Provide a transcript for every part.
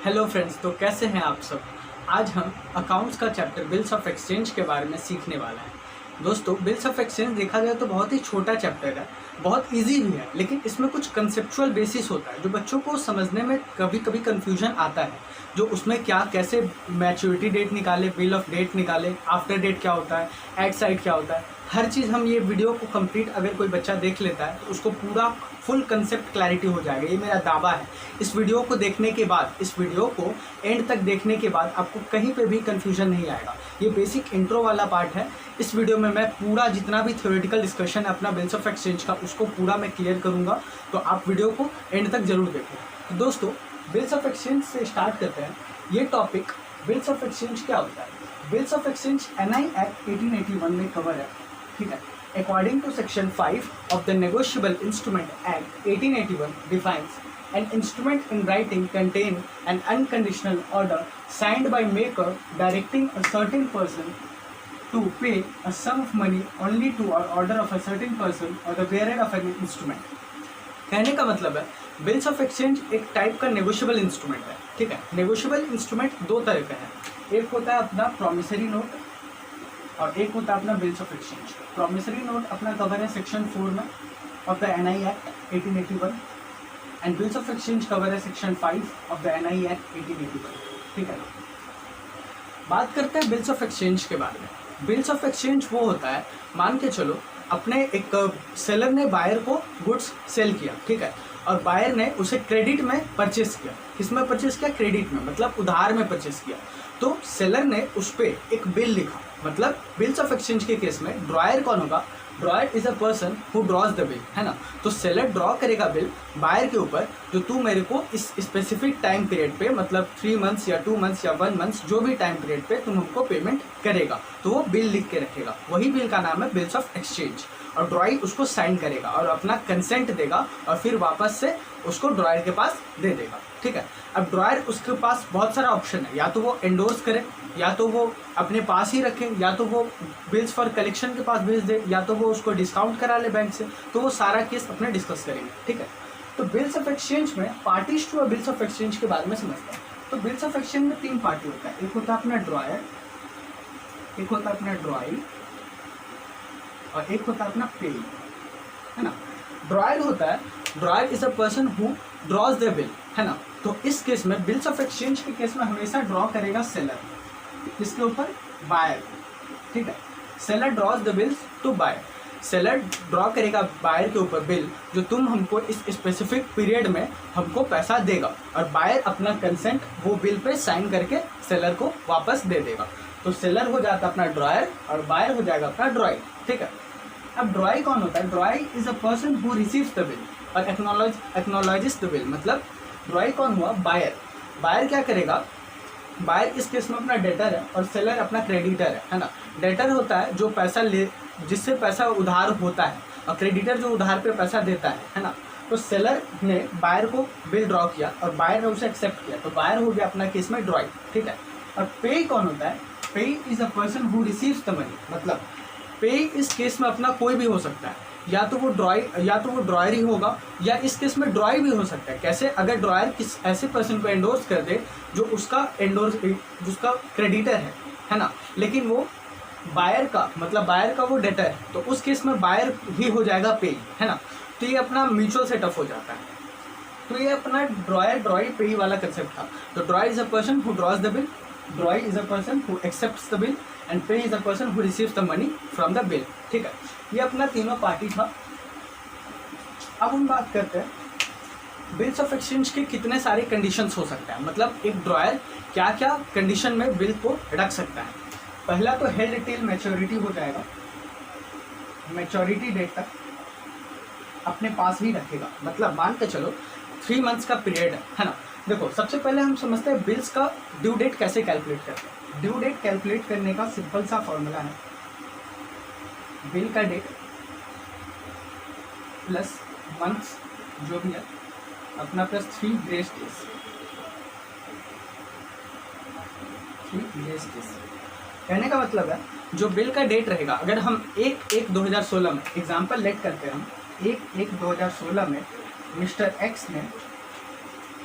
Hello friends, तो कैसे हैं आप सब। आज हम अकाउंट्स का चैप्टर बिल्स ऑफ एक्सचेंज के बारे में सीखने वाले हैं। दोस्तों, बिल्स ऑफ एक्सचेंज देखा जाए तो बहुत ही छोटा चैप्टर है, बहुत इजी भी है, लेकिन इसमें कुछ कंसेप्चुअल बेसिस होता है जो बच्चों को समझने में कभी कभी कन्फ्यूजन आता है। जो उसमें क्या कैसे मैच्योरिटी डेट निकाले, बिल ऑफ डेट निकाले, आफ्टर डेट क्या होता है, एट साइड क्या होता है, हर चीज़ हम ये वीडियो को कंप्लीट अगर कोई बच्चा देख लेता है तो उसको पूरा फुल कंसेप्ट क्लैरिटी हो जाएगा। ये मेरा दावा है। इस वीडियो को देखने के बाद, इस वीडियो को एंड तक देखने के बाद आपको कहीं पे भी कंफ्यूजन नहीं आएगा। ये बेसिक इंट्रो वाला पार्ट है। इस वीडियो में मैं पूरा जितना भी थ्योरेटिकल डिस्कशन है अपना बिल्स ऑफ एक्सचेंज का, उसको पूरा मैं क्लियर करूँगा, तो आप वीडियो को एंड तक जरूर देखें। तो दोस्तों, बिल्स ऑफ एक्सचेंज से स्टार्ट करते हैं। ये टॉपिक बिल्स ऑफ एक्सचेंज क्या होता है। Bills of exchange NI act 1881 में कवर है, ठीक है। According to Section 5 of the Negotiable Instrument Act 1881 defines an instrument in writing contain an unconditional order signed by maker directing a certain person to pay a sum of money only to or order of a certain person or the bearer of an instrument। कहने का मतलब है bills of exchange एक type का negotiable instrument है, ठीक है। Negotiable instrument दो तरह का है। एक होता है अपना प्रॉमिसरी नोट और एक होता है अपना bills of exchange. Promissory note अपना कवर है सेक्शन 4 में of the NI act 1881 and bills of exchange cover है section 5 of the NI act 1881, ठीक है। बात करते हैं बिल्स ऑफ एक्सचेंज के बारे में। बिल्स ऑफ एक्सचेंज वो होता है, मान के चलो अपने एक सेलर ने बायर को गुड्स सेल किया, ठीक है, और बायर ने उसे क्रेडिट में परचेस किया। किसमें परचेस किया? क्रेडिट में, मतलब उधार में परचेस किया। तो सेलर ने उस पर एक बिल लिखा। मतलब बिल्स ऑफ एक्सचेंज के केस में ड्रॉयर कौन होगा? Dryer is a person who draws the bill, है ना। तो सेलर ड्रॉ करेगा बिल बायर के ऊपर, जो तू मेरे को इस स्पेसिफिक टाइम पीरियड पे, मतलब 3 मंथ्स या 2 मंथ्स या 1 मंथ, जो भी टाइम पीरियड पे तुम हमको पेमेंट करेगा, तो वो बिल लिख के रखेगा। वही बिल का नाम है बिल्स ऑफ एक्सचेंज। और ड्रॉयर उसको साइन करेगा और अपना कंसेंट देगा और फिर वापस से उसको ड्रॉयर के पास दे देगा, ठीक है। अब ड्रॉयर, उसके पास बहुत सारा ऑप्शन है, या तो वो एंडोर्स करे, या तो वो अपने पास ही रखे, या तो वो बिल्स फॉर कलेक्शन के पास भेज दे, या तो वो उसको डिस्काउंट करा ले बैंक से। तो वो सारा केस अपने डिस्कस करेंगे, ठीक है। तो बिल्स ऑफ एक्सचेंज में parties to bills of exchange के बारे में समझते हैं। तो बिल्स ऑफ एक्सचेंज में 3 पार्टी होता है। एक होता है अपना ड्रॉयर, एक होता है अपना ड्रॉई और एक होता है अपना पे, है ना। ड्रॉयर होता है, dryer is a person who draws the bill, है ना। तो इस केस में बिल्स ऑफ एक्सचेंज के केस में हमेशा ड्रॉ करेगा सेलर, इसके ऊपर बायर, ठीक है। Seller draws the bills to buyer. Seller draw करेगा बायर के ऊपर बिल, जो तुम हमको इस स्पेसिफिक पीरियड में हमको पैसा देगा, और बायर अपना कंसेंट वो बिल पे साइन करके सेलर को वापस दे देगा। तो सेलर हो जाता अपना ड्रॉयर और बायर हो जाएगा अपना ड्रॉई, ठीक है। अब ड्रॉई कौन होता है? ड्रॉई is a person who receives the bill और एक्नॉलेजेस द बिल। मतलब ड्रॉई कौन हुआ? बायर। बायर क्या करेगा? बायर इस केस में अपना डेटर है और सेलर अपना क्रेडिटर है ना। डेटर होता है जो पैसा ले, जिससे पैसा उधार होता है, और क्रेडिटर जो उधार पे पैसा देता है ना। तो सेलर ने बायर को बिल ड्रॉ किया और बायर ने उसे एक्सेप्ट किया, तो बायर हो गया अपना केस में ड्रॉई, ठीक है। और पे कौन होता है? पे is a person who receives the money. मतलब पे इस केस में अपना कोई भी हो सकता है, या तो वो ड्रॉयर ही होगा, या इस केस में ड्रॉय भी हो सकता है। कैसे? अगर ड्रॉयर किस ऐसे पर्सन को एंडोर्स कर दे जो उसका क्रेडिटर है ना, लेकिन वो बायर का, मतलब बायर का वो डेटर है, तो उस केस में बायर ही हो जाएगा पे, है ना। तो ये अपना म्यूचुअल सेटअप हो जाता है। तो ये अपना ड्रॉई पे वाला कंसेप्ट था। तो drawer is a person who draws the bill, drawee is a person who accepts the bill and payee is a person who receives the money from the bill, ठीक है। ये अपना तीनों पार्टी था। अब हम बात करते हैं बिल्स ऑफ एक्सचेंज के कितने सारे कंडीशंस हो सकता है। मतलब एक ड्रॉयर क्या क्या कंडीशन में बिल को रख सकता है। पहला तो हेल्ड टिल मैच्योरिटी हो जाएगा, मैच्योरिटी डेट तक अपने पास ही रखेगा। मतलब मान के चलो 3 मंथ्स का पीरियड है ना। देखो, सबसे पहले हम समझते हैं बिल्स का ड्यू डेट कैसे कैलकुलेट करते हैं। ड्यू डेट कैलकुलेट करने का सिंपल सा फॉर्मूला है, बिल का डेट प्लस मंथ्स जो भी है अपना प्लस 3 ग्रेस डेज। कहने का मतलब है जो बिल का डेट रहेगा, अगर हम 1/1/2016 में एग्जाम्पल लेट करते हैं, हम 1/1/2016 में मिस्टर एक्स ने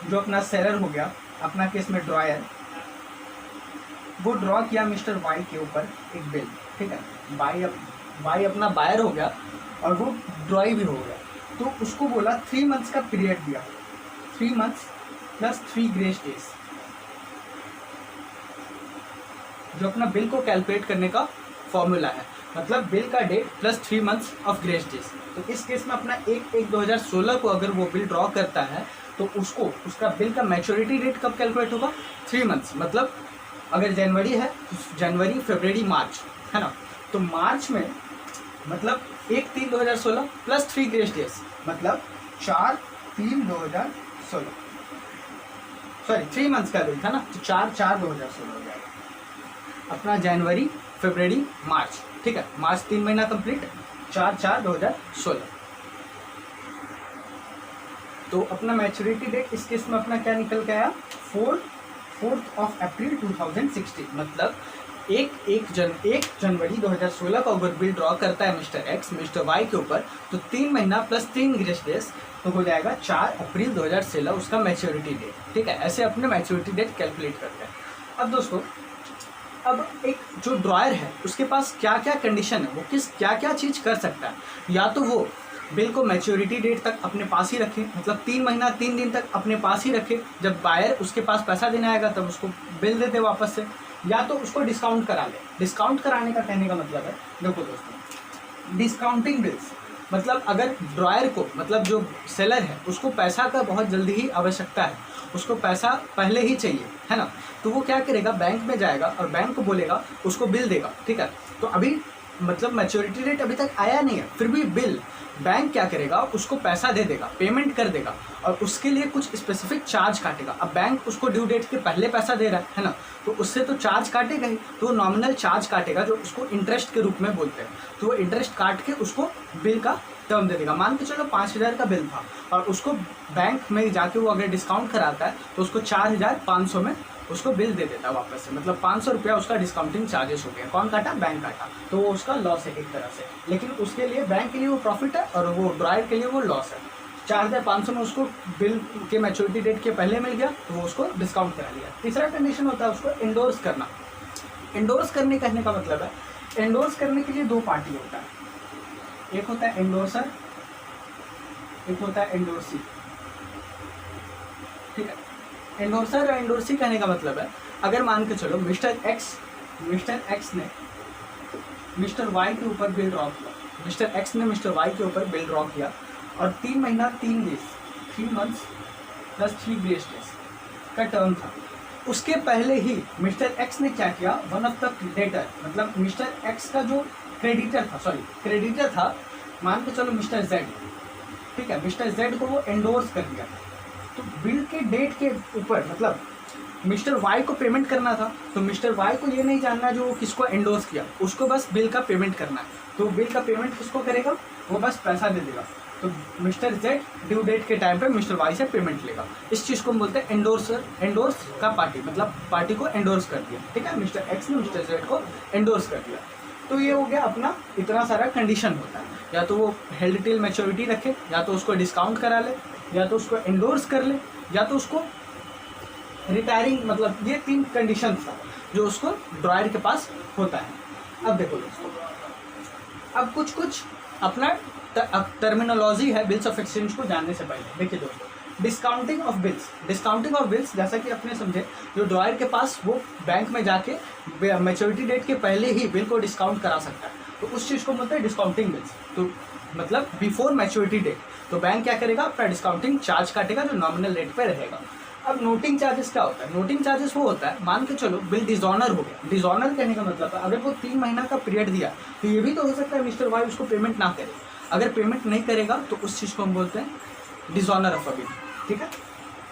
जो अपना सेलर हो गया अपना केस में ड्रॉयर, वो ड्रॉ किया मिस्टर वाई के ऊपर एक बिल, ठीक है, वाई अपना बायर हो गया और वो ड्रॉई भी हो गया, तो उसको बोला 3 मंथ्स का पीरियड दिया, 3 मंथ्स प्लस 3 ग्रेस डेज, जो अपना बिल को कैलकुलेट करने का फॉर्मूला है, मतलब बिल का date plus 3 months of grace days. तो इस केस में अपना 1/1/2016 को अगर वो बिल ड्रॉ करता है तो उसको उसका बिल का मैच्योरिटी डेट कब कैलकुलेट होगा, 3 मंथ्स, मतलब अगर जनवरी है तो जनवरी फरवरी मार्च, है ना, तो मार्च में मतलब 1/3/2016 प्लस 3 ग्रेस डेज, मतलब 4/3/2016, सॉरी 3 मंथ्स का बिल था ना, तो 4/4/2016 हो जाएगा अपना जनवरी फरवरी मार्च, ठीक है, मार्च 3 महीना कंप्लीट, 4/4/2016। तो अपना मैच्योरिटी डेट इस केस में अपना क्या निकल के आया, 4 अप्रैल 2016, मतलब 1 जनवरी 2016 को अगर बिल ड्रॉ करता है मिस्टर एक्स मिस्टर वाई के ऊपर, तो 3 महीना प्लस 3 ग्रेस डेज, तो हो जाएगा 4 अप्रैल 2016 उसका मैच्योरिटी डेट, ठीक है। ऐसे अपने मैच्योरिटी डेट कैलकुलेट करते हैं। अब दोस्तों, अब एक जो ड्रॉयर है उसके पास क्या क्या कंडीशन है, वो क्या क्या चीज़ कर सकता है, या तो वो बिल को मैच्योरिटी डेट तक अपने पास ही रखे, मतलब 3 महीना 3 दिन तक अपने पास ही रखे, जब बायर उसके पास पैसा देने आएगा तब उसको बिल दे दे वापस से, या तो उसको डिस्काउंट करा ले। डिस्काउंट कराने का कहने का मतलब है, देखो दोस्तों, डिस्काउंटिंग बिल्स, मतलब अगर ड्रॉयर को, मतलब जो सेलर है उसको पैसा का बहुत जल्दी ही आवश्यकता है, उसको पैसा पहले ही चाहिए, है ना, तो वो क्या करेगा, बैंक में जाएगा और बैंक को बोलेगा, उसको बिल देगा, ठीक है। तो अभी मतलब मैच्योरिटी डेट अभी तक आया नहीं है, फिर भी बिल बैंक क्या करेगा, उसको पैसा दे देगा, पेमेंट कर देगा, और उसके लिए कुछ स्पेसिफिक चार्ज काटेगा। अब बैंक उसको ड्यू डेट के पहले पैसा दे रहा है ना, तो उससे तो चार्ज काटेगा ही, तो वो नॉमिनल चार्ज काटेगा, जो उसको इंटरेस्ट के रूप में बोलते हैं, तो वो इंटरेस्ट काट के उसको बिल का टर्म दे देगा। मान के चलो 5,000 का बिल था और उसको बैंक में जाके वो अगर डिस्काउंट कराता है तो उसको 4,500 में उसको बिल दे देता है वापस से, मतलब 500 रुपया उसका डिस्काउंटिंग चार्जेस हो गया। कौन काटा, बैंक काटा, तो वो उसका लॉस है एक तरह से, लेकिन उसके लिए बैंक के लिए वो प्रॉफिट है और वो ड्रॉयर के लिए वो लॉस है। 4,500 में उसको बिल के मैच्योरिटी डेट के पहले मिल गया तो वो उसको डिस्काउंट करा लिया। तीसरा कंडीशन होता है उसको एंडोर्स करना। एंडोर्स करने कहने का मतलब है, एंडोर्स करने के लिए 2 पार्टी होता है, एक होता है एंडोर्सर, एक होता है एंडोर्सी, ठीक है। एंडोर्सर और एंडोर्सी कहने का मतलब है, अगर मान के चलो मिस्टर एक्स ने मिस्टर वाई के ऊपर बिल ड्रॉ किया, मिस्टर एक्स ने मिस्टर वाई के ऊपर बिल ड्रॉ किया और 3 महीना 3 days, 3 months plus 3 grace days का टर्म था। उसके पहले ही मिस्टर एक्स ने क्या किया, वन ऑफ द क्रेडिटर, मतलब मिस्टर एक्स का जो क्रेडिटर था, मान के चलो मिस्टर जेड, ठीक है, मिस्टर जेड को वो एंडोर्स कर दिया। तो बिल के डेट के ऊपर, मतलब मिस्टर वाई को पेमेंट करना था, तो मिस्टर वाई को ये नहीं जानना जो किसको एंडोर्स किया, उसको बस बिल का पेमेंट करना है, तो बिल का पेमेंट किसको करेगा, वो बस पैसा दे देगा। तो मिस्टर जेड ड्यू डेट के टाइम पे मिस्टर वाई से पेमेंट लेगा। इस चीज़ को हम बोलते हैं एंडोर्स का पार्टी, मतलब पार्टी को एंडोर्स कर दिया, ठीक है, मिस्टर एक्स ने मिस्टर जेड को एंडोर्स कर दिया। तो ये हो गया अपना, इतना सारा कंडीशन होता है, या तो वो हेल्ड टिल मैच्योरिटी रखे, या तो उसको डिस्काउंट करा ले, या तो उसको एंडोर्स कर ले, या तो उसको रिटायरिंग, मतलब ये 3 कंडीशन था जो उसको ड्रॉयर के पास होता है। अब देखो दोस्तों, अब कुछ अपना टर्मिनोलॉजी है बिल्स ऑफ एक्सचेंज को जानने से पहले। देखिए दोस्तों, डिस्काउंटिंग ऑफ बिल्स जैसा कि अपने समझे, जो ड्रॉयर के पास वो बैंक में जाके मैच्योरिटी डेट के पहले ही बिल को डिस्काउंट करा सकता है, तो उस चीज़ को बोलते हैं डिस्काउंटिंग बिल्स। तो मतलब बिफोर मैच्योरिटी डेट, तो बैंक क्या करेगा, अपना डिस्काउंटिंग चार्ज काटेगा जो नॉमिनल रेट पे रहेगा। अब नोटिंग चार्जेस क्या होता है, नोटिंग चार्जेस वो होता है, मान के चलो बिल डिसऑनर हो गया। डिसऑनर कहने का मतलब है, अगर वो 3 महीना का पीरियड दिया तो ये भी तो हो सकता है मिस्टर वाई उसको पेमेंट ना करे। अगर पेमेंट नहीं करेगा तो उस चीज़ को हम बोलते हैं डिसऑनर ऑफ अ बिल, ठीक है,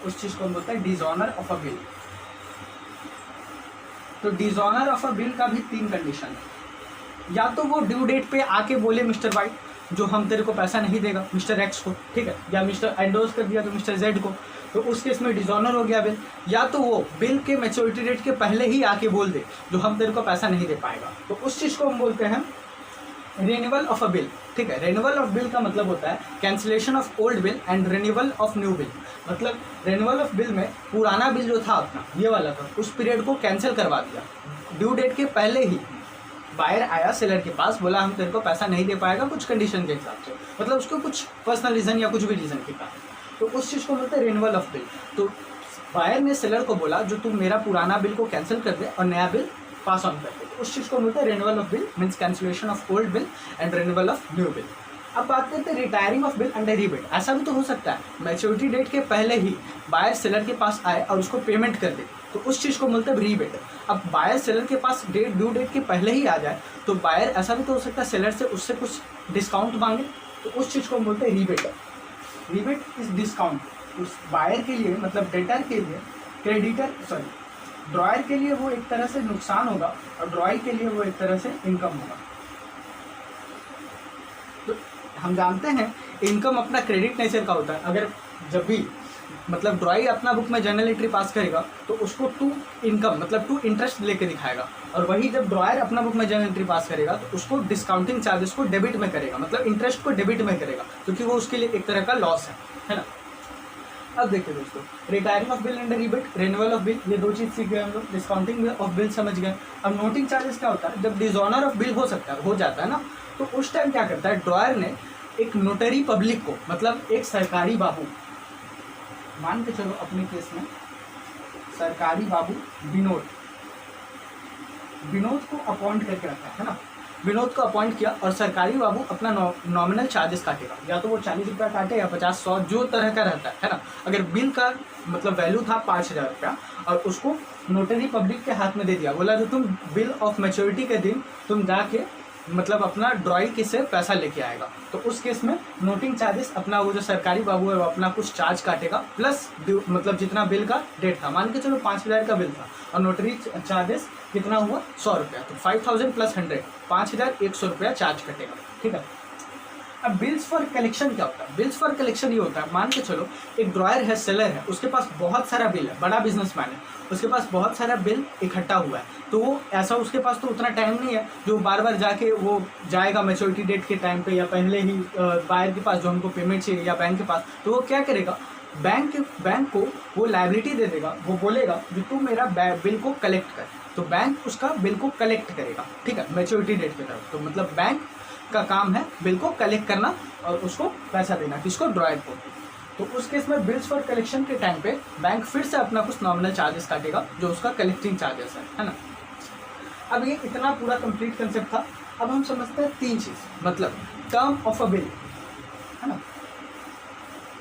उस चीज़ को हम बोलते हैं डिसऑनर ऑफ अ बिल। तो डिसऑनर ऑफ अ बिल का भी 3 कंडीशन है, या तो वो ड्यू डेट पे आके बोले मिस्टर वाई जो हम तेरे को पैसा नहीं देगा मिस्टर एक्स को, ठीक है, या मिस्टर एंडोर्स कर दिया तो मिस्टर जेड को, तो उस केस में डिसऑनर हो गया बिल। या तो वो बिल के मैच्योरिटी डेट के पहले ही आके बोल दे जो हम तेरे को पैसा नहीं दे पाएगा, तो उस चीज़ को हम बोलते हैं रिन्यूअल ऑफ अ बिल, ठीक है। रिन्यूअल ऑफ बिल का मतलब होता है cancellation of old bill and renewal of new bill. मतलब रिन्यूअल ऑफ बिल में पुराना बिल जो था अपना ये वाला था, उस पीरियड को कैंसिल करवा दिया ड्यू डेट के पहले ही। बायर आया सेलर के पास, बोला हम तेरे को पैसा नहीं दे पाएगा कुछ कंडीशन के हिसाब से, मतलब उसको कुछ पर्सनल रीज़न या कुछ भी रीज़न के कारण, तो उस चीज़ को बोलते हैं रिन्यूअल ऑफ बिल। तो बायर ने सेलर को बोला जो तुम मेरा पुराना बिल को कैंसिल कर दे और नया बिल पास ऑन कर दे, तो उस चीज़ को बोलते हैं renewal of bill, means cancellation of old bill and renewal of new bill. अब बात करते हैं retiring of bill under rebate. ऐसा भी तो हो सकता है मैच्योरिटी डेट के पहले ही बायर सेलर के पास आए और उसको पेमेंट कर दे, तो उस चीज़ को बोलते हैं रीबेट। अब बायर सेलर के पास ड्यू डेट के पहले ही आ जाए तो बायर ऐसा भी तो हो सकता है सेलर से उससे कुछ डिस्काउंट मांगे, तो उस चीज़ को बोलते हैं रीबेट। रीबेट इज डिस्काउंट उस बायर के लिए, मतलब डेटर के लिए, ड्रॉयर के लिए वो एक तरह से नुकसान होगा और ड्रॉयर के लिए वो एक तरह से इनकम होगा। तो हम जानते हैं इनकम अपना क्रेडिट नेचर का होता है। अगर जब भी मतलब ड्रॉई अपना बुक में जर्नल एंट्री पास करेगा तो उसको टू इनकम मतलब टू इंटरेस्ट लेके दिखाएगा, और वही जब ड्रॉयर अपना बुक में जर्नल एंट्री पास करेगा तो उसको डिस्काउंटिंग चार्जेस को डेबिट में करेगा, मतलब इंटरेस्ट को डेबिट में करेगा, क्योंकि वो उसके लिए एक तरह का लॉस है ना। अब देखिए दोस्तों, retiring of bill and rebate, renewal of bill, ये दो चीज़ सीख गए हम लोग। डिस्काउंटिंग ऑफ बिल समझ गए। अब नोटिंग चार्जेस क्या होता है, जब डिसऑनर ऑफ बिल हो जाता है ना, तो उस टाइम क्या करता है ड्रॉयर ने एक नोटरी पब्लिक को, मतलब एक सरकारी बाबू, मान के चलो अपने केस में सरकारी बाबू विनोद को अपॉइंट करके रखा है ना, विनोद को अपॉइंट किया और सरकारी बाबू अपना नॉमिनल चार्जेस काटेगा, या तो वो 40 रुपया काटे या 50, 100 जो तरह का रहता है ना। अगर बिल का मतलब वैल्यू था 5,000 रुपया और उसको नोटरी पब्लिक के हाथ में दे दिया, बोला जो तुम बिल ऑफ मैच्योरिटी के दिन तुम जाके मतलब अपना ड्रॉइंग से पैसा लेके आएगा, तो उस केस में नोटिंग चार्जेस अपना वो जो सरकारी बाबू है वो अपना कुछ चार्ज काटेगा, प्लस मतलब जितना बिल का डेट था, मान के चलो 5,000 का बिल था और नोटरी चार्जेस कितना हुआ 100 रुपया, तो 5,000 प्लस 100 5,100 रुपया चार्ज कटेगा, ठीक है। अब बिल्स फॉर कलेक्शन क्या होता है, बिल्स फॉर कलेक्शन ये होता है, मान के चलो एक ड्रॉयर है, सेलर है, उसके पास बहुत सारा बिल है, बड़ा बिजनेसमैन है, उसके पास बहुत सारा बिल इकट्ठा हुआ है, तो वो ऐसा उसके पास तो उतना टाइम नहीं है जो बार बार जाके वो जाएगा मैच्योरिटी डेट के टाइम पे या पहले ही बायर के पास जो हमको पेमेंट चाहिए या बैंक के पास, तो वो क्या करेगा बैंक को वो लायबिलिटी दे देगा, वो बोलेगा जो तू मेरा बिल को कलेक्ट कर, तो बैंक उसका बिल को कलेक्ट करेगा, ठीक है, मैच्योरिटी डेट के तरफ। तो मतलब बैंक का काम है बिल को कलेक्ट करना और उसको पैसा देना, किसको, ड्रॉयर को। तो उस केस में बिल्स फॉर कलेक्शन के टाइम पे बैंक फिर से अपना कुछ नॉमिनल चार्जेस काटेगा जो उसका कलेक्टिंग चार्जेस है ना। अब ये इतना पूरा कंप्लीट कंसेप्ट था। अब हम समझते हैं तीन चीज़, मतलब टर्म ऑफ अ बिल, है ना,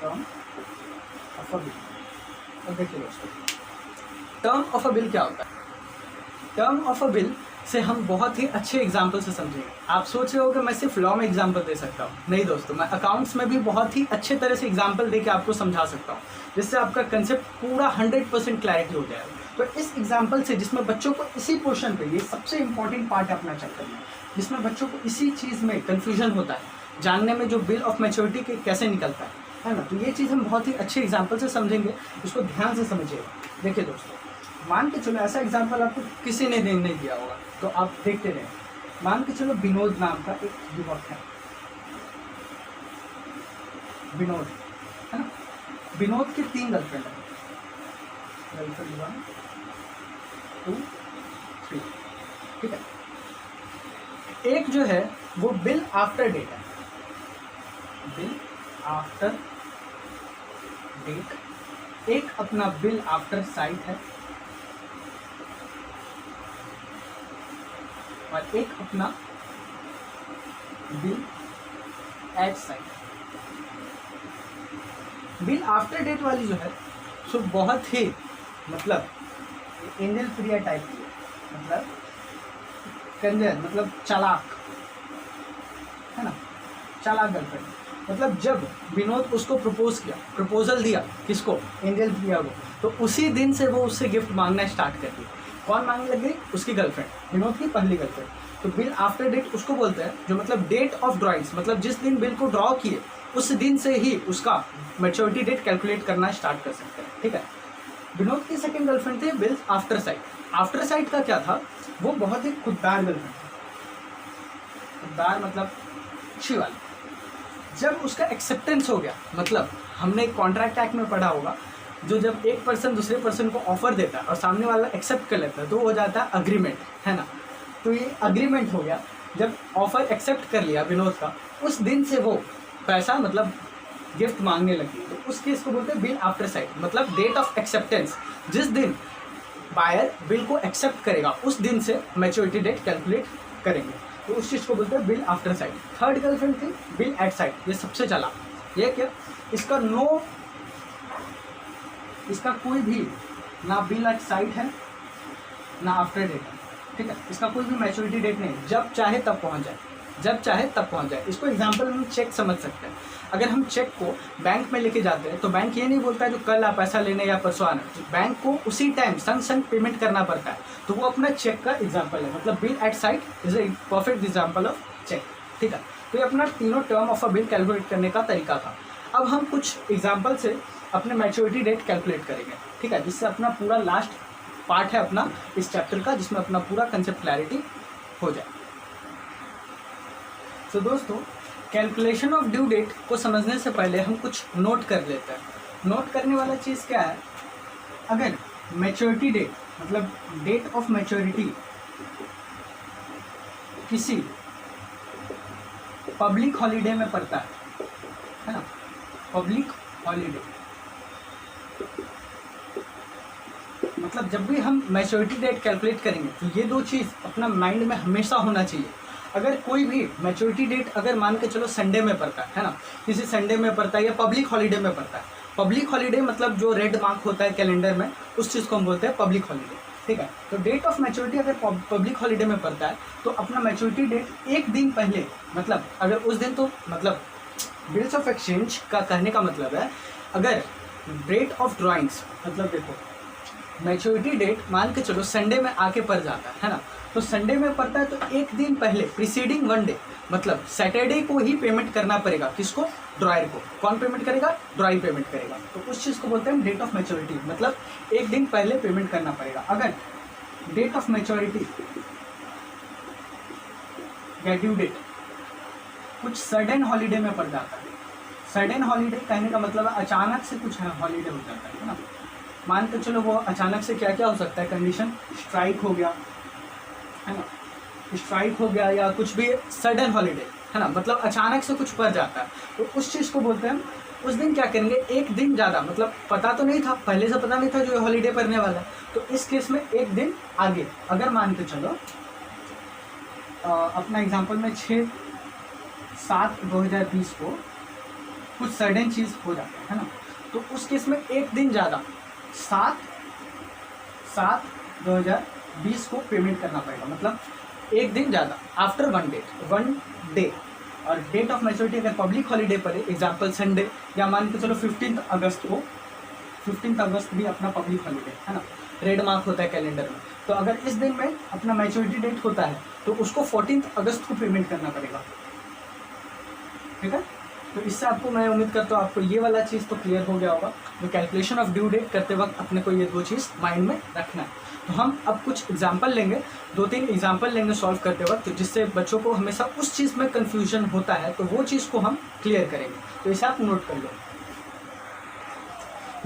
टर्म ऑफ अ बिल। अब देखिए दोस्तों, टर्म ऑफ अ बिल क्या होता है। टर्म ऑफ अ बिल से हम बहुत ही अच्छे एग्जाम्पल से समझेंगे। आप सोच रहे हो कि मैं सिर्फ लॉ में एग्जाम्पल दे सकता हूँ, नहीं दोस्तों, मैं अकाउंट्स में भी बहुत ही अच्छे तरह से एग्जाम्पल दे के आपको समझा सकता हूँ, जिससे आपका कंसेप्ट पूरा 100% क्लैरिटी हो जाएगा। तो इस एग्जाम्पल से, जिसमें बच्चों को इसी पोर्शन पे, ये सबसे इंपॉर्टेंट पार्ट है अपना चैप्टर में, जिसमें बच्चों को इसी चीज़ में कन्फ्यूजन होता है, जानने में जो बिल ऑफ मैच्योरिटी के कैसे निकलता है ना, तो ये चीज़ हम बहुत ही अच्छे एग्जाम्पल से समझेंगे, इसको ध्यान से समझिएगा। देखिए दोस्तों, मान के चलो ऐसा एग्जाम्पल आपको किसी ने नहीं दिया होगा, तो आप देखते रहे। मान के चलो विनोद नाम का एक युवक है, विनोद, है ना, विनोद की 3 गर्लफ्रेंड है, गर्लफ्रेंड 1 2 3, ठीक है। एक जो है वो बिल आफ्टर डेट है, बिल आफ्टर डेट, एक अपना बिल आफ्टर साइट है और एक अपना bill at sight. Bill after date वाली जो है सो बहुत ही मतलब एंजल प्रिया टाइप की है, मतलब कंजर, मतलब चालाक, है ना, चालाक गर्लफ्रेंड। मतलब जब विनोद उसको प्रपोजल दिया, किसको, एंजल प्रिया को, तो उसी दिन से वो उससे गिफ्ट मांगना स्टार्ट कर दी। कौन मांगने लग गई, उसकी गर्लफ्रेंड, विनोद की पहली गर्लफ्रेंड। तो बिल आफ्टर डेट उसको बोलते हैं जो मतलब डेट ऑफ ड्रॉइंग्स, मतलब जिस दिन बिल को ड्रॉ किए उस दिन से ही उसका मैच्योरिटी डेट कैलकुलेट करना स्टार्ट कर सकते हैं, ठीक है। विनोद की सेकंड गर्लफ्रेंड थी bill after site. After site का क्या था, वो बहुत ही खुददार गर्लफ्रेंड थी। खुददार मतलब अच्छी वाली। जब उसका एक्सेप्टेंस हो गया, मतलब हमने कॉन्ट्रैक्ट एक्ट में पढ़ा होगा, जो जब एक पर्सन दूसरे पर्सन को ऑफर देता है और सामने वाला एक्सेप्ट कर लेता है तो वो हो जाता है अग्रीमेंट, है ना। तो ये अग्रीमेंट हो गया। जब ऑफर एक्सेप्ट कर लिया विनोद का, उस दिन से वो पैसा मतलब गिफ्ट मांगने लगी, तो उस केस को बोलते हैं बिल आफ्टर साइट, मतलब डेट ऑफ एक्सेप्टेंस। जिस दिन बायर बिल को एक्सेप्ट करेगा उस दिन से मैच्योरिटी डेट कैलकुलेट करेंगे, तो उस चीज़ को बोलते हैं bill after site. Third girlfriend थी बिल एट साइट, ये सबसे चला। ये क्या, इसका इसका कोई भी ना बिल एट साइट है ना आफ्टर डेट है, ठीक है। इसका कोई भी मैच्योरिटी डेट नहीं, जब चाहे तब पहुंच जाए, जब चाहे तब पहुंच जाए। इसको एग्जांपल में हम चेक समझ सकते हैं। अगर हम चेक को बैंक में लेके जाते हैं तो बैंक ये नहीं बोलता है जो कल आप पैसा लेने या परसों आना, बैंक को उसी टाइम संग संग पेमेंट करना पड़ता है। तो वो अपना चेक का एग्जाम्पल है, मतलब bill at sight is a perfect example of cheque, ठीक है। तो ये अपना तीनों term of a bill calculate करने का तरीका था। अब हम कुछ एग्जाम्पल से अपने मैच्योरिटी डेट कैलकुलेट करेंगे, ठीक है, जिससे अपना पूरा लास्ट पार्ट है अपना इस चैप्टर का, जिसमें अपना पूरा कंसेप्ट क्लैरिटी हो जाए। तो दोस्तों, कैलकुलेशन ऑफ ड्यू डेट को समझने से पहले हम कुछ नोट कर लेते हैं। नोट करने वाला चीज़ क्या है, अगर मैच्योरिटी डेट मतलब डेट ऑफ मैच्योरिटी किसी पब्लिक हॉलीडे में पड़ता है ना, पब्लिक हॉलीडे, मतलब जब भी हम मैच्योरिटी डेट कैलकुलेट करेंगे तो ये दो चीज़ अपना माइंड में हमेशा होना चाहिए। अगर कोई भी मैच्योरिटी डेट अगर मान के चलो संडे में पड़ता है ना, किसी संडे में पड़ता है या पब्लिक हॉलीडे में पड़ता है, पब्लिक हॉलीडे मतलब जो रेड मार्क होता है कैलेंडर में, उस चीज़ को हम बोलते हैं पब्लिक हॉलीडे, ठीक है। तो डेट ऑफ मैच्योरिटी अगर पब्लिक हॉलीडे में पड़ता है तो अपना मैच्योरिटी डेट एक दिन पहले, मतलब अगर उस दिन, तो मतलब बिल्स ऑफ एक्सचेंज का कहने का मतलब है, अगर डेट ऑफ ड्राइंग्स मतलब देखो मैच्योरिटी डेट मान के चलो संडे में आके पड़ जाता है ना, तो संडे में पड़ता है तो एक दिन पहले प्रीसीडिंग वन डे मतलब सैटरडे को ही पेमेंट करना पड़ेगा। किसको? ड्रॉयर को। कौन पेमेंट करेगा? ड्रॉयर पेमेंट करेगा। तो उस चीज़ को बोलते हैं डेट ऑफ मैच्योरिटी, मतलब एक दिन पहले पेमेंट करना पड़ेगा। अगर डेट ऑफ मैच्योरिटी या ड्यू डेट कुछ सडन हॉलीडे में पड़ जाता है, सडन हॉलीडे कहने का मतलब है अचानक से कुछ हॉलीडे हो जाता है ना, मान के चलो वो अचानक से क्या क्या हो सकता है, कंडीशन स्ट्राइक हो गया है ना, स्ट्राइक हो गया या कुछ भी सडन हॉलीडे है ना, मतलब अचानक से कुछ पड़ जाता है, तो उस चीज़ को बोलते हैं। उस दिन क्या करेंगे, एक दिन ज़्यादा, मतलब पता तो नहीं था, पहले से पता नहीं था जो हॉलीडे पड़ने वाला है, तो इस केस में एक दिन आगे, अगर मान के चलो अपना एग्जांपल में 6/7/2020 को कुछ सडन चीज़ हो जाता है ना, तो उस केस में एक दिन ज़्यादा 7/7/2020 को पेमेंट करना पड़ेगा, मतलब एक दिन ज़्यादा आफ्टर वन डे। और डेट ऑफ मैच्योरिटी अगर पब्लिक हॉलीडे पड़े, एग्जांपल संडे, या मान के चलो 15 अगस्त को, 15 अगस्त भी अपना पब्लिक हॉलीडे है ना, रेड मार्क होता है कैलेंडर में, तो अगर इस दिन में अपना मैच्योरिटी डेट होता है तो उसको 14 अगस्त को पेमेंट करना पड़ेगा, ठीक है। तो इससे आपको, मैं उम्मीद करता हूँ आपको ये वाला चीज़ तो क्लियर हो गया होगा। तो कैलकुलेशन ऑफ ड्यू डेट करते वक्त अपने को ये दो चीज़ माइंड में रखना है। तो हम अब कुछ एग्जांपल लेंगे, 2-3 एग्जांपल लेंगे सॉल्व करते वक्त, जिससे बच्चों को हमेशा उस चीज़ में कन्फ्यूजन होता है, तो वो चीज़ को हम क्लियर करेंगे। तो इसे आप नोट कर लो।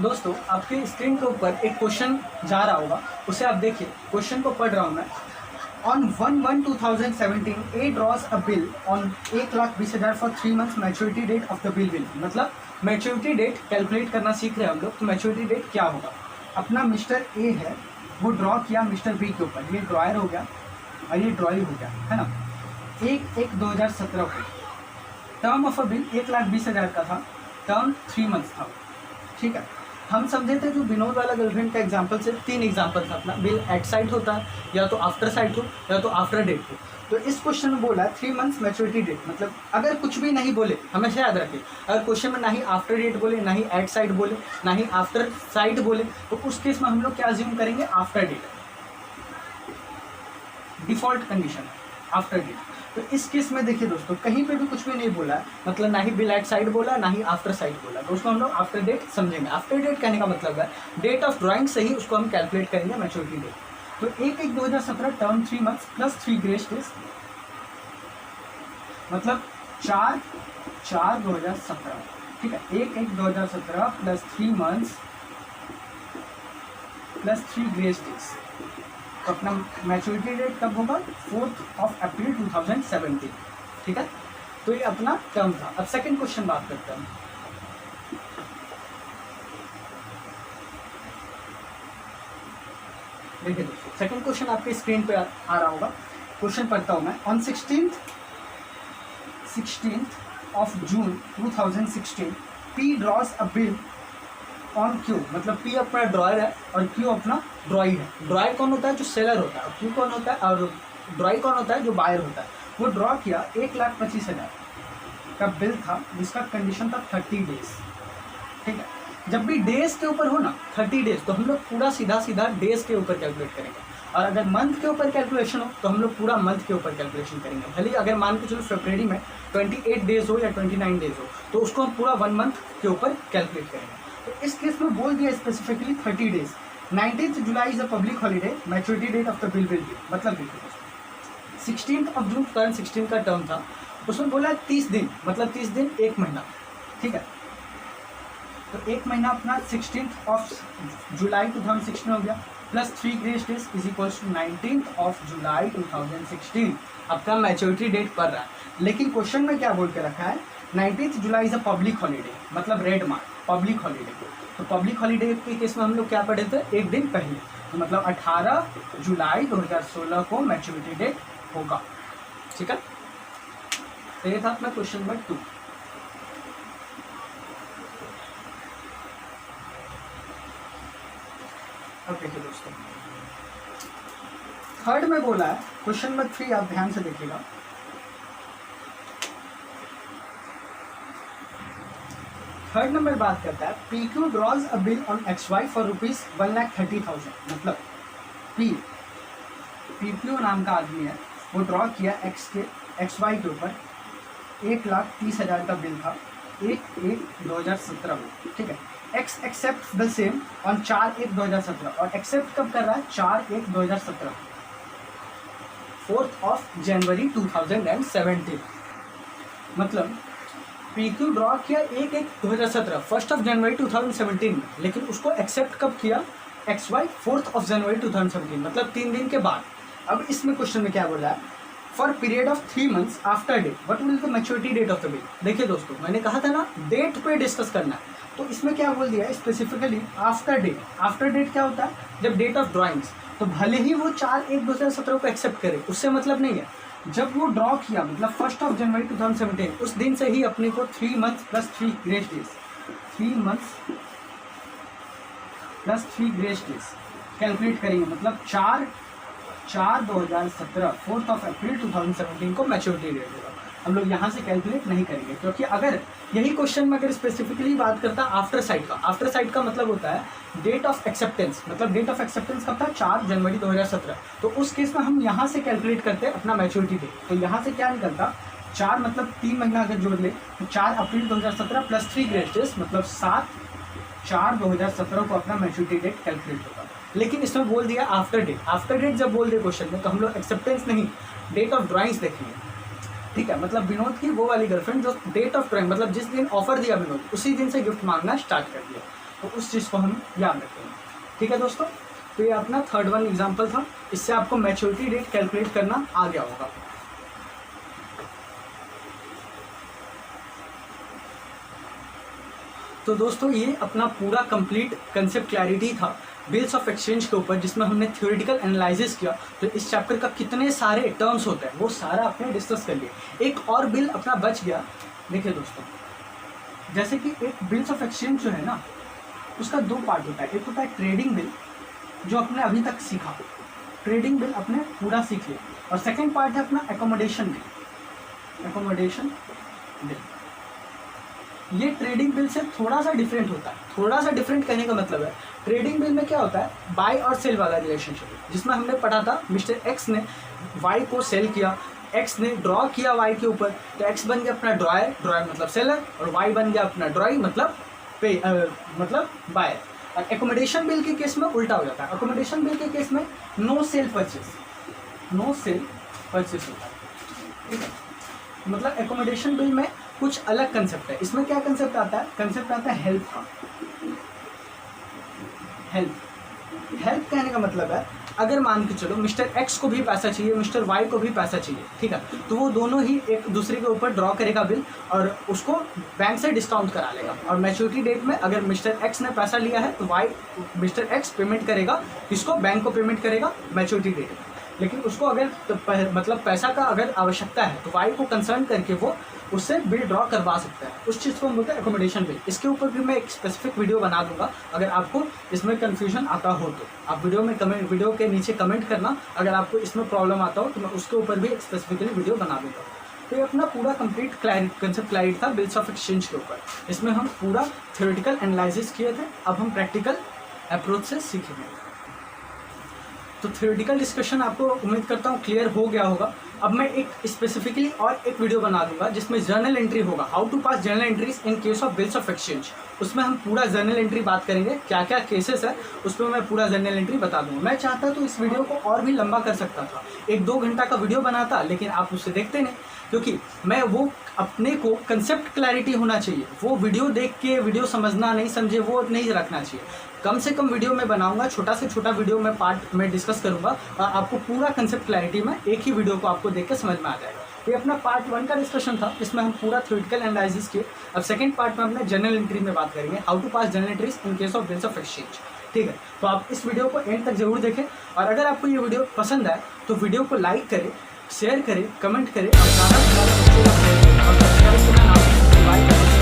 दोस्तों, आपके स्क्रीन के ऊपर एक क्वेश्चन जा रहा होगा, उसे आप देखिए। क्वेश्चन को पढ़ रहा हूँ मैं। On 1/1/2017, A draws a bill on 1,20,000 for 3 months maturity date of the bill will, मतलब मैच्योरिटी डेट कैलकुलेट करना सीख रहे हैं हम लोग। तो मैच्योरिटी डेट क्या होगा, अपना मिस्टर ए है, वो ड्रॉ किया मिस्टर बी के ऊपर, ये ड्रॉयर हो गया और ये ड्रॉइंग हो गया है ना, 1/1/2017 को। टर्म ऑफ अ बिल 1,20,000 का था, टर्म 3 मंथ्स था, ठीक है। हम समझे थे जो विनोद वाला गर्लफ्रेंड का एग्जांपल से 3 एग्जांपल था अपना, बिल एट साइड होता है, या तो आफ्टर साइड हो, या तो आफ्टर डेट हो। तो इस क्वेश्चन में बोला 3 मंथ्स मैच्योरिटी डेट, मतलब अगर कुछ भी नहीं बोले, हमेशा याद रखिए, अगर क्वेश्चन में ना ही आफ्टर डेट बोले, ना ही एट साइड बोले, ना ही आफ्टर साइड बोले, तो उस केस में हम लोग क्या अज्यूम करेंगे, after date, default condition after date. तो इस केस में देखिए दोस्तों, कहीं पे भी कुछ भी नहीं बोला, मतलब ना ही बिल एट साइड बोला, ना ही आफ्टर साइड बोला, तो उसको हम लोग आफ्टर डेट समझेंगे। आफ्टर डेट कहने का मतलब है डेट ऑफ ड्राइंग से ही उसको हम कैलकुलेट करेंगे मैच्योरिटी डेट। तो 1/1/2017 term 3 months plus 3 grace days, मतलब 4 4 2017, ठीक है, 1/1/2017 प्लस 3 मंथ्स प्लस 3 ग्रेस डेज। तो अपना मैच्योरिटी डेट कब होगा? 4 अप्रैल 2017, ठीक है। तो ये अपना टर्म था। अब सेकंड क्वेश्चन बात करते हैं। देखिए दोस्तों, सेकंड क्वेश्चन आपके स्क्रीन पे आ रहा होगा। क्वेश्चन पढ़ता हूँ मैं। On 16th of June 2016 P draws a bill on Q, मतलब P अपना ड्रॉयर है और Q अपना ड्रॉई है। ड्रॉयर कौन होता है? जो सेलर होता है। और Q कौन होता है? और ड्रॉई कौन होता है? जो बायर होता है। वो ड्रॉ किया 1,25,000 का बिल था, जिसका कंडीशन था 30 डेज, ठीक है। जब भी डेज के ऊपर हो ना 30 डेज, तो हम लोग पूरा सीधा डेज के ऊपर कैलकुलेट करेंगे। और अगर मंथ के ऊपर कैलकुलेशन हो तो हम लोग पूरा मंथ के ऊपर कैलकुलेशन करेंगे। भले अगर मान के चलो फरवरी में 28 डेज हो या 29 डेज हो, तो उसको हम पूरा 1 मंथ के ऊपर कैलकुलेट करेंगे। तो इस केस में बोल दिया specifically 30 days. 19th July is a public holiday, maturity date of the bill will be, मतलब देखिए 16th of June 2016 का टर्म था, उसमें बोला 30 दिन, मतलब 30 दिन 1 महीना, ठीक है। तो 1 महीना अपना 16th of जुलाई 2016 हो गया, plus 3 grace days is equals to 19th of July 2016 आपका मैच्योरिटी डेट पड़ रहा है। लेकिन क्वेश्चन में क्या बोल के रखा है? 19th July is a public holiday, मतलब रेड मार्क, पब्लिक हॉलीडे। तो पब्लिक हॉलीडे के केस में हम लोग क्या पढ़े थे? 1 दिन पहले, तो मतलब 18 जुलाई 2016 को मैच्योरिटी डेट होगा, ठीक है। तो ये था अपना क्वेश्चन नंबर 2। अब देखिए दोस्तों, थर्ड में बोला है क्वेश्चन नंबर 3, आप ध्यान से देखिएगा। थर्ड नंबर बात करता है PQ draws a bill on XY for rupees 1,30,000, मतलब PQ नाम का आदमी है, वो ड्रॉ किया XY के ऊपर 1,30,000 का बिल था 1/1/2017 में, ठीक है। X accept the same on 4/1/2017, और एक्सेप्ट कब कर रहा है? 4/1/2017, 4 जनवरी 2017, मतलब PQ ड्रॉ किया 1/1/2017, 1 जनवरी 2017 में, लेकिन उसको एक्सेप्ट कब किया? XY 4 जनवरी 2017, मतलब 3 दिन के बाद। अब इसमें क्वेश्चन में क्या बोल रहा है? For period of 3 months after date what will the maturity date of the bill. देखिए दोस्तों, मैंने कहा था ना डेट पे डिस्कस करना है, तो इसमें क्या बोल दिया है specifically after date. After date क्या होता है? जब डेट ऑफ ड्रॉइंग्स, तो भले ही वो 4/1/2017 को एक्सेप्ट करे, उससे मतलब नहीं है। जब वो ड्रॉ किया, मतलब 1 जनवरी 2017, उस दिन से ही अपने को 3 months plus 3 grace days, 3 months plus 3 grace days calculate करेंगे, मतलब 4/2017 4 अप्रैल 2017 को मैच्योरिटी डेट होगा। हम लोग यहाँ से कैलकुलेट नहीं करेंगे, क्योंकि अगर यही क्वेश्चन में अगर स्पेसिफिकली बात करता आफ्टर साइड का, आफ्टर साइड का मतलब होता है डेट ऑफ एक्सेप्टेंस, मतलब डेट ऑफ एक्सेप्टेंस कब था? 4 जनवरी 2017। तो उस केस में हम यहाँ से कैलकुलेट करते हैं अपना मैच्योरिटी डेट। तो यहाँ से क्या निकलता? 4 मतलब 3 महीना अगर जोड़ ले तो 4 अप्रैल 2017 प्लस 3 ग्रेस डेज, मतलब 7/4/2017 को अपना मैच्योरिटी डेट कैलकुलेट होगा। लेकिन इसमें बोल दिया आफ्टर डेट। आफ्टर डेट जब बोल दिया क्वेश्चन में, तो हम लोग एक्सेप्टेंस नहीं, डेट ऑफ ड्रॉइंग्स देखेंगे, ठीक है। मतलब विनोद की वो वाली गर्लफ्रेंड जो डेट ऑफ ड्रॉइंग, मतलब जिस दिन ऑफर दिया विनोद, उसी दिन से गिफ्ट मांगना स्टार्ट कर दिया, तो उस चीज़ को हम याद रखेंगे, ठीक है दोस्तों। तो ये अपना थर्ड वन एग्जाम्पल था, इससे आपको मैच्योरिटी डेट कैलकुलेट करना आ गया होगा। तो दोस्तों, ये अपना पूरा कंप्लीट कंसेप्ट क्लैरिटी था बिल्स ऑफ एक्सचेंज के ऊपर, जिसमें हमने थ्योरेटिकल एनालिसिस किया। तो इस चैप्टर का कितने सारे टर्म्स होते हैं वो सारा आपने डिस्कस कर लिया। एक और बिल अपना बच गया। देखिए दोस्तों, जैसे कि एक बिल्स ऑफ एक्सचेंज जो है ना, उसका 2 पार्ट होता है। एक होता है ट्रेडिंग बिल, जो अपने अभी तक सीखा, ट्रेडिंग बिल अपने पूरा सीख लिया, और सेकेंड पार्ट है अपना एकोमोडेशन बिल। एकोमोडेशन बिल ये ट्रेडिंग बिल से थोड़ा सा डिफरेंट होता है। थोड़ा सा डिफरेंट कहने का मतलब है, ट्रेडिंग बिल में क्या होता है? बाय और सेल वाला रिलेशनशिप, जिसमें हमने पढ़ा था मिस्टर एक्स ने वाई को सेल किया, एक्स ने ड्रॉ किया वाई के ऊपर, तो एक्स बन गया अपना ड्रॉयर, ड्रॉयर मतलब सेलर, और वाई बन गया अपना ड्रॉई मतलब पे मतलब बायर। और एकोमोडेशन बिल के केस में उल्टा हो जाता है। एकोमोडेशन बिल के केस में नो सेल परचेस होता है, ठीक है। मतलब एकोमोडेशन बिल में कुछ अलग कंसेप्ट है। इसमें क्या कंसेप्ट आता है? कंसेप्ट आता है हेल्प का। हेल्प कहने का मतलब है, अगर मान के चलो मिस्टर एक्स को भी पैसा चाहिए, मिस्टर वाई को भी पैसा चाहिए, ठीक है, तो वो दोनों ही एक दूसरे के ऊपर ड्रॉ करेगा बिल और उसको बैंक से डिस्काउंट करा लेगा। और मैच्योरिटी डेट में अगर मिस्टर एक्स ने पैसा लिया है तो मिस्टर एक्स पेमेंट करेगा, किसको? बैंक को पेमेंट करेगा मैच्योरिटी डेट में। लेकिन उसको अगर मतलब पैसा का अगर आवश्यकता है तो वाई को कंसर्न करके वो उससे बिल ड्रॉ करवा सकता है। उस चीज़ को हम बोलते हैं एकोमोडेशन बिल। इसके ऊपर भी मैं एक स्पेसिफिक वीडियो बना दूंगा, अगर आपको इसमें कन्फ्यूजन आता हो तो आप वीडियो के नीचे कमेंट करना, अगर आपको इसमें प्रॉब्लम आता हो तो मैं उसके ऊपर भी एक स्पेसिफिकली वीडियो बना दूंगा। तो ये अपना पूरा कंप्लीट कंसेप्ट क्लैरिटी था बिल्स ऑफ एक्सचेंज के ऊपर। इसमें हम पूरा थ्योरेटिकल एनालिसिस किए थे, अब हम प्रैक्टिकल अप्रोच से सीखेंगे। तो थ्योरेटिकल डिस्कशन आपको उम्मीद करता हूँ क्लियर हो गया होगा। अब मैं एक स्पेसिफिकली और एक वीडियो बना दूंगा जिसमें जर्नल एंट्री होगा, how to pass journal entries in case of bills of exchange. उसमें हम पूरा जर्नल एंट्री बात करेंगे, क्या क्या केसेस है उसमें मैं पूरा जर्नल एंट्री बता दूंगा। मैं चाहता तो इस वीडियो को और भी लंबा कर सकता था, 1-2 घंटा का वीडियो बनाता, लेकिन आप उसे देखते नहीं, क्योंकि मैं वो अपने को कंसेप्ट क्लैरिटी होना चाहिए, वो वीडियो देख के वीडियो समझना नहीं समझे वो नहीं रखना चाहिए। कम से कम वीडियो में बनाऊंगा, छोटा से छोटा वीडियो में पार्ट में डिस्कस करूंगा और आपको पूरा कंसेप्ट क्लैरिटी में एक ही वीडियो को आपको देख के समझ में आ जाएगा। ये अपना पार्ट 1 का डिस्कशन था, इसमें हम पूरा थ्योरेटिकल एनालिसिस किए। अब सेकंड पार्ट में अपने जर्नल एंट्री में बात करेंगे, how to pass journal entries in case of bills of exchange. ठीक है, तो आप इस वीडियो को एंड तक जरूर देखें और अगर आपको ये वीडियो पसंद आए तो वीडियो को लाइक करें, शेयर करें, कमेंट करें और ज़्यादा से ज़्यादा बच्चों को शेयर करें और सब्सक्राइब करना ना भूलें।